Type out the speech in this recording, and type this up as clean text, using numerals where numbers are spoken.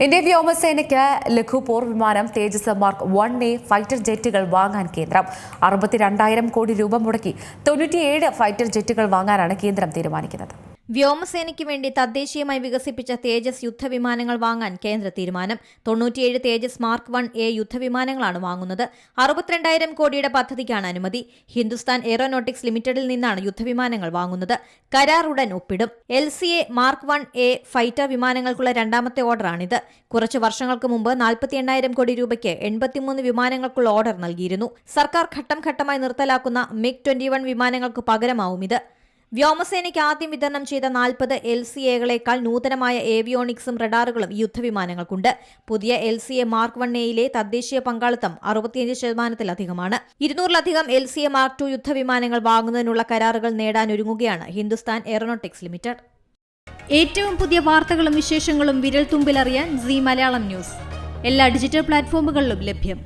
Indian വ്യോമസേനയ്ക്ക് ലഘു പോർ വിമാനം തേജസ് mark 1A fighter ജെറ്റുകൾ വാങ്ങാൻ കേന്ദ്രം 62,000 കോടി രൂപ മുടക്കി 97 ഫൈറ്റർ ജെറ്റുകൾ വാങ്ങാനാണ് കേന്ദ്രം തീരുമാനിക്കുന്നത്. വ്യോമസേനയ്ക്ക് വേണ്ടി തദ്ദേശീയമായി വികസിപ്പിച്ച തേജസ് യുദ്ധവിമാനങ്ങൾ വാങ്ങാൻ കേന്ദ്ര തീരുമാനം. 97 തേജസ് മാർക്ക് 1A യുദ്ധവിമാനങ്ങളാണ് വാങ്ങുന്നത്. 62,000 കോടിയുടെ പദ്ധതിക്കാണ് അനുമതി. ഹിന്ദുസ്ഥാൻ എയ്റോനോട്ടിക്സ് ലിമിറ്റഡിൽ നിന്നാണ് യുദ്ധവിമാനങ്ങൾ വാങ്ങുന്നത്. കരാർ ഉടൻ ഒപ്പിടും. LCA മാർക്ക് 1A ഫൈറ്റർ വിമാനങ്ങൾക്കുള്ള രണ്ടാമത്തെ ഓർഡറാണിത്. കുറച്ചു വർഷങ്ങൾക്ക് മുമ്പ് 48,000 കോടി രൂപയ്ക്ക് 83 വിമാനങ്ങൾക്കുള്ള ഓർഡർ നൽകിയിരുന്നു. സർക്കാർ ഘട്ടം ഘട്ടമായി നിർത്തലാക്കുന്ന MiG-21 വിമാനങ്ങൾക്ക് പകരമാവും ഇത്. വ്യോമസേനയ്ക്ക് ആദ്യം വിതരണം ചെയ്ത 40 LCAകളേക്കാൾ നൂതനമായ ഏവിയോണിക്സും റഡാറുകളും യുദ്ധവിമാനങ്ങൾക്കുണ്ട്. പുതിയ LCA മാർക്ക് 1Aയിലെ തദ്ദേശീയ പങ്കാളിത്തം 65%-ലധികമാണ്. 200-ലധികം LCA മാർക്ക് 2 യുദ്ധവിമാനങ്ങൾ വാങ്ങുന്നതിനുള്ള കരാറുകൾ നേടാനൊരുങ്ങുകയാണ് ഹിന്ദുസ്ഥാൻ എയ്റോനോട്ടിക്സ് ലിമിറ്റഡ്. ഏറ്റവും പുതിയ വാർത്തകളും വിശേഷങ്ങളും വിരൽത്തുമ്പിലറിയാൻ സീ മലയാളം ന്യൂസ് എല്ലാ ഡിജിറ്റൽ പ്ലാറ്റ്ഫോമുകളിലും ലഭ്യം.